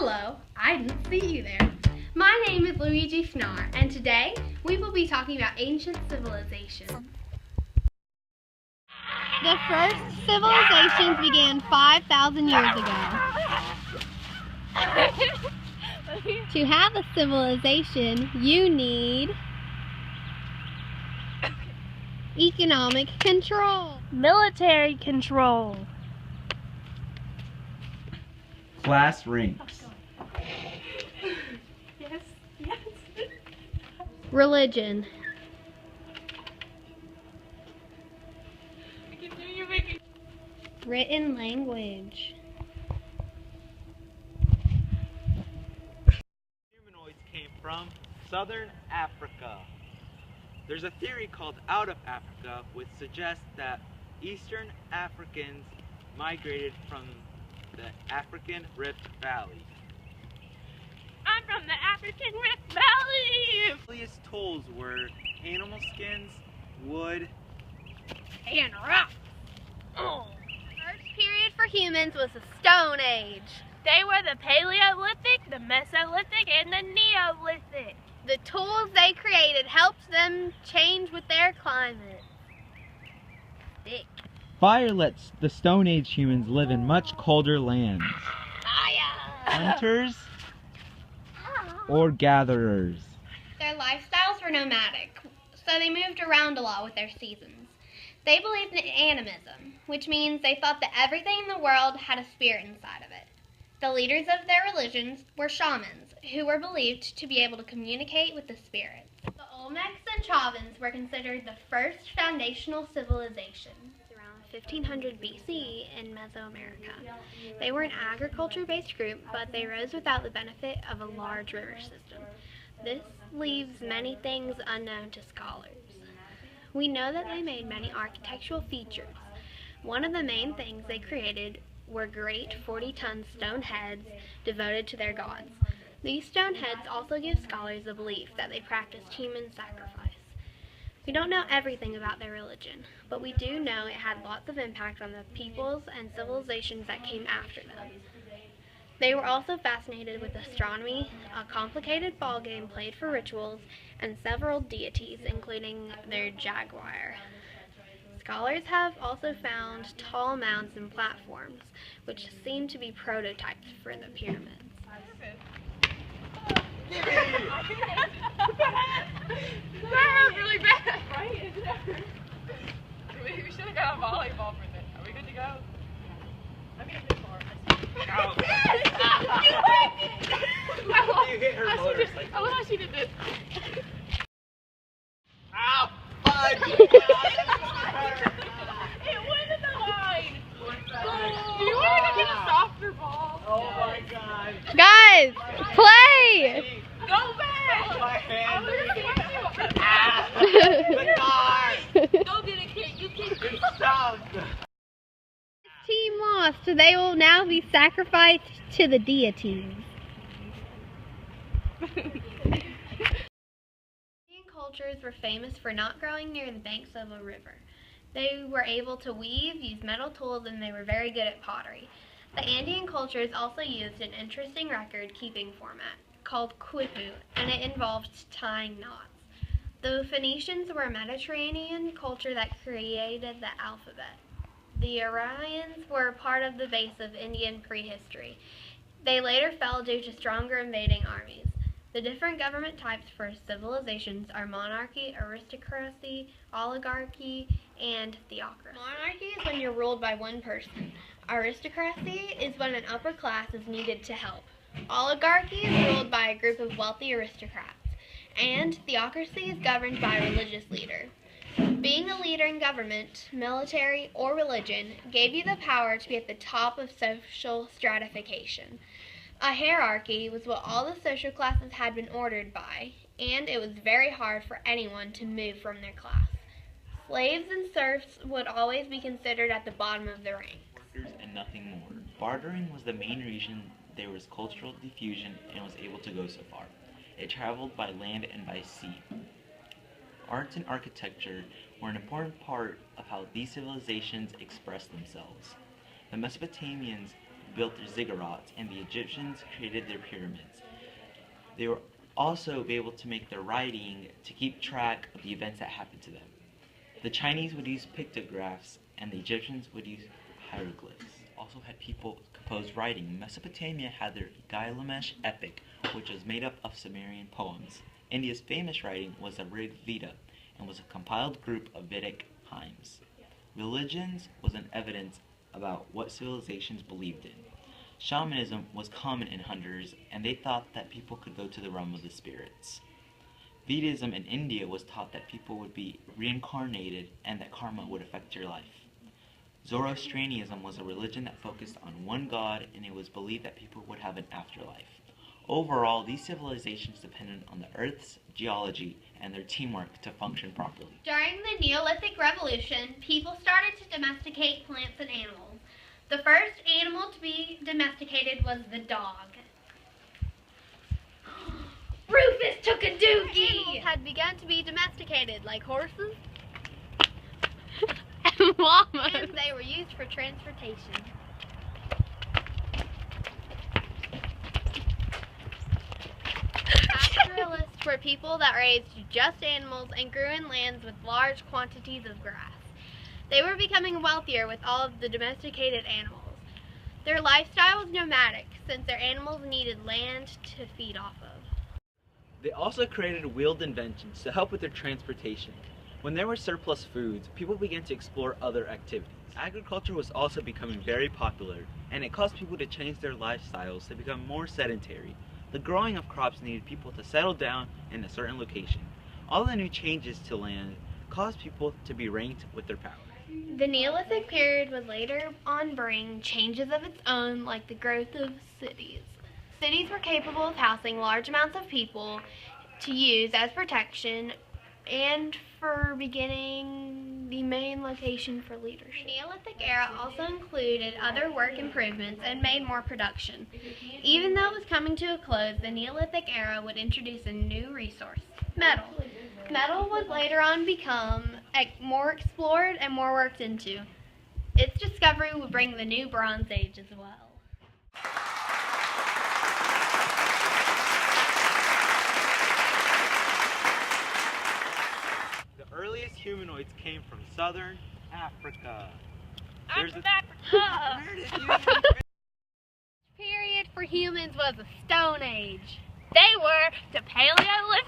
Hello, I didn't see you there. My name is Luigi Fnar, and today we will be talking about ancient civilizations. The first civilizations began 5,000 years ago. To have a civilization, you need economic control, military control, class ranks, religion, written language, Humanoids came from southern Africa. There's a theory called out of Africa which suggests that Eastern Africans migrated from the African Rift Valley. I'm from the African Rift Valley! The earliest tools were animal skins, wood, And rock! First period for humans was the Stone Age. They were the Paleolithic, the Mesolithic, and the Neolithic. The tools they created helped them change with their climate. Thick. Fire lets the Stone Age humans live in much colder lands. Hunters or gatherers. Their lifestyles were nomadic, so they moved around a lot with their seasons. They believed in animism, which means they thought that everything in the world had a spirit inside of it. The leaders of their religions were shamans, who were believed to be able to communicate with the spirits. The Olmecs and Chavans were considered the first foundational civilization. Around 1500 BC in Mesoamerica. They were an agriculture-based group, but they rose without the benefit of a large river system. This leaves many things unknown to scholars. We know that they made many architectural features. One of the main things they created were great 40-ton stone heads devoted to their gods. These stone heads also give scholars the belief that they practiced human sacrifice. We don't know everything about their religion, but we do know it had lots of impact on the peoples and civilizations that came after them. They were also fascinated with astronomy, a complicated ball game played for rituals, and several deities, including their jaguar. Scholars have also found tall mounds and platforms, which seem to be prototypes for the pyramids. That was really bad! Right? We should have got a volleyball for this. Are we good to go? I'm going to far. You hit her motorcycle. I love how she did this. Ow! Fudge! It went in the line! Do you want to get a softer ball? Oh my god! Guys, play! Go back! My hand! The car! Go get it, kid. You keep It's stuck! Team lost, so they will now be sacrificed to the deities. Indian cultures were famous for not growing near the banks of a river. They were able to weave, use metal tools, and they were very good at pottery. The Andean cultures also used an interesting record-keeping format called quipu, and it involved tying knots. The Phoenicians were a Mediterranean culture that created the alphabet. The Aryans were part of the base of Indian prehistory. They later fell due to stronger invading armies. The different government types for civilizations are monarchy, aristocracy, oligarchy, and theocracy. Monarchy is when you're ruled by one person. Aristocracy is when an upper class is needed to help. Oligarchy is ruled by a group of wealthy aristocrats. And theocracy is governed by a religious leader. Being a leader in government, military, or religion gave you the power to be at the top of social stratification. A hierarchy was what all the social classes had been ordered by, and it was very hard for anyone to move from their class. Slaves and serfs would always be considered at the bottom of the ranks. Workers and nothing more. Bartering was the main reason there was cultural diffusion and was able to go so far. It traveled by land and by sea. Arts and architecture were an important part of how these civilizations expressed themselves. The Mesopotamians built their ziggurats, and the Egyptians created their pyramids. They were also able to make their writing to keep track of the events that happened to them. The Chinese would use pictographs, and the Egyptians would use hieroglyphs. Also had people compose writing. Mesopotamia had their Gilgamesh epic, which was made up of Sumerian poems. India's famous writing was the Rig Veda, and was a compiled group of Vedic hymns. Religions was an evidence about what civilizations believed in. Shamanism was common in hunters, and they thought that people could go to the realm of the spirits. Vedism in India was taught that people would be reincarnated and that karma would affect your life. Zoroastrianism was a religion that focused on one god, and it was believed that people would have an afterlife. Overall, these civilizations depended on the Earth's geology and their teamwork to function properly. During the Neolithic Revolution, people started to domesticate plants and animals. The first animal to be domesticated was the dog. Rufus took a dookie! Animals had begun to be domesticated, like horses and llamas. And they were used for transportation. Pastoralists were people that raised just animals and grew in lands with large quantities of grass. They were becoming wealthier with all of the domesticated animals. Their lifestyle was nomadic, since their animals needed land to feed off of. They also created wheeled inventions to help with their transportation. When there were surplus foods, people began to explore other activities. Agriculture was also becoming very popular, and it caused people to change their lifestyles to become more sedentary. The growing of crops needed people to settle down in a certain location. All the new changes to land caused people to be ranked with their power. The Neolithic period would later on bring changes of its own, like the growth of cities. Cities were capable of housing large amounts of people to use as protection and for beginning the main location for leadership. The Neolithic era also included other work improvements and made more production. Even though it was coming to a close, the Neolithic era would introduce a new resource, metal. Metal would later on become more explored and more worked into. Its discovery would bring the new Bronze Age as well. The earliest humanoids came from southern Africa. Period for humans was the Stone Age. They were the Paleolithic.